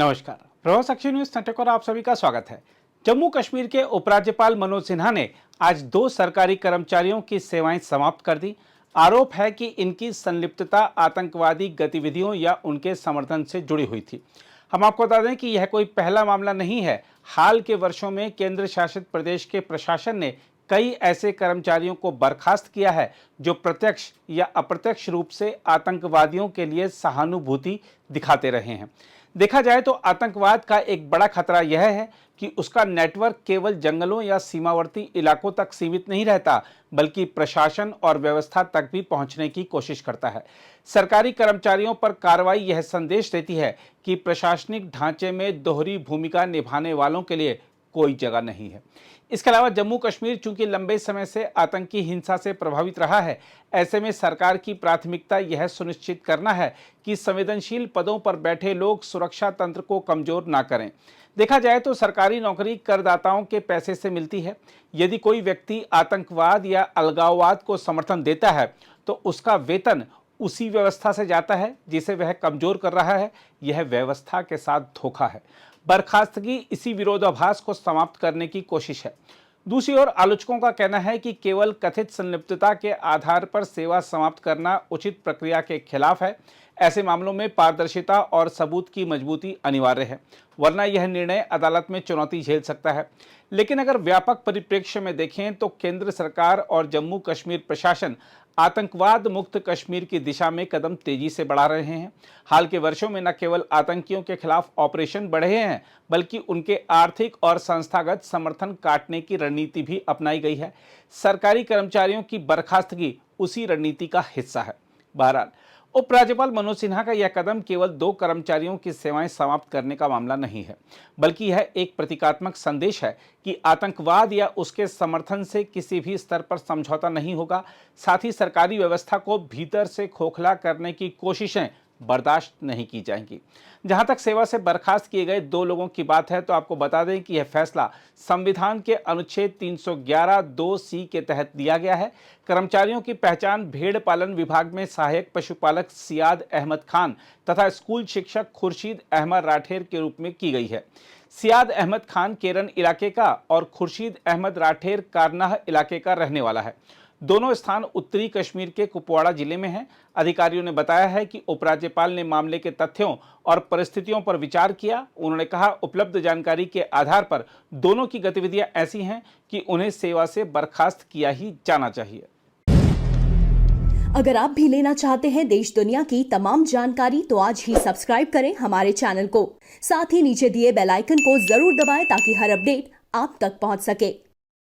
नमस्कार, प्रभाव साक्षी news network और आप सभी का स्वागत है। जम्मू कश्मीर के उपराज्यपाल मनोज सिन्हा ने आज 2 सरकारी कर्मचारियों की सेवाएं समाप्त कर दी। आरोप है कि इनकी संलिप्तता आतंकवादी गतिविधियों या उनके समर्थन से जुड़ी हुई थी। हम आपको बता दें कि यह कोई पहला मामला नहीं है। हाल के वर्षों में केंद्र शासित प्रदेश के प्रशासन ने कई ऐसे कर्मचारियों को बर्खास्त किया है जो प्रत्यक्ष या अप्रत्यक्ष रूप से आतंकवादियों के लिए सहानुभूति दिखाते रहे हैं। देखा जाए तो आतंकवाद का एक बड़ा खतरा यह है कि उसका नेटवर्क केवल जंगलों या सीमावर्ती इलाकों तक सीमित नहीं रहता, बल्कि प्रशासन और व्यवस्था तक भी पहुंचने की कोशिश करता है। सरकारी कर्मचारियों पर कार्रवाई यह संदेश देती है कि प्रशासनिक ढांचे में दोहरी भूमिका निभाने वालों के लिए कोई जगह नहीं है। इसके अलावा जम्मू कश्मीर चूंकि लंबे समय से आतंकी हिंसा से प्रभावित रहा है, ऐसे में सरकार की प्राथमिकता यह सुनिश्चित करना है कि संवेदनशील पदों पर बैठे लोग सुरक्षा तंत्र को कमजोर ना करें। देखा जाए तो सरकारी नौकरी करदाताओं के पैसे से मिलती है। यदि कोई व्यक्ति आतंकवाद या अलगाववाद को समर्थन देता है तो उसका वेतन उसी व्यवस्था से जाता है जिसे वह कमजोर कर रहा है। यह व्यवस्था के साथ धोखा है। बर्खास्तगी इसी विरोधाभास को समाप्त करने की कोशिश है। दूसरी ओर आलोचकों का कहना है कि केवल कथित संलिप्तता के आधार पर सेवा समाप्त करना उचित प्रक्रिया के खिलाफ है। ऐसे मामलों में पारदर्शिता और सबूत की मजबूती अनिवार्य है, वरना यह निर्णय अदालत में चुनौती झेल सकता है। लेकिन अगर व्यापक परिप्रेक्ष्य में देखें तो केंद्र सरकार और जम्मू कश्मीर प्रशासन आतंकवाद मुक्त कश्मीर की दिशा में कदम तेजी से बढ़ा रहे हैं। हाल के वर्षों में न केवल आतंकियों के खिलाफ ऑपरेशन बढ़े हैं, बल्कि उनके आर्थिक और संस्थागत समर्थन काटने की रणनीति भी अपनाई गई है। सरकारी कर्मचारियों की बर्खास्तगी उसी रणनीति का हिस्सा है। बहरहाल, उपराज्यपाल मनोज सिन्हा का यह कदम केवल 2 कर्मचारियों की सेवाएं समाप्त करने का मामला नहीं है, बल्कि यह एक प्रतीकात्मक संदेश है कि आतंकवाद या उसके समर्थन से किसी भी स्तर पर समझौता नहीं होगा। साथ ही सरकारी व्यवस्था को भीतर से खोखला करने की कोशिशें बर्दाश्त नहीं की जाएंगी। जहां तक सेवा से बर्खास्त किए गए 2 लोगों की बात है तो आपको बता दें कि यह फैसला संविधान के अनुच्छेद 311(2)(c) के तहत दिया गया है। कर्मचारियों की पहचान भेड़ पालन विभाग में सहायक पशुपालक सियाद अहमद खान तथा स्कूल शिक्षक खुर्शीद अहमद राठेर के रूप में की गई है। सियाद अहमद खान केरन इलाके का और खुर्शीद अहमद राठेर कारनाह इलाके का रहने वाला है। दोनों स्थान उत्तरी कश्मीर के कुपवाड़ा जिले में हैं। अधिकारियों ने बताया है कि उपराज्यपाल ने मामले के तथ्यों और परिस्थितियों पर विचार किया। उन्होंने कहा, उपलब्ध जानकारी के आधार पर दोनों की गतिविधियां ऐसी हैं कि उन्हें सेवा से बर्खास्त किया ही जाना चाहिए। अगर आप भी लेना चाहते हैं देश दुनिया की तमाम जानकारी तो आज ही सब्सक्राइब करें हमारे चैनल को। साथ ही नीचे दिए बेल आइकन को जरूर दबाएं ताकि हर अपडेट आप तक पहुंच सके।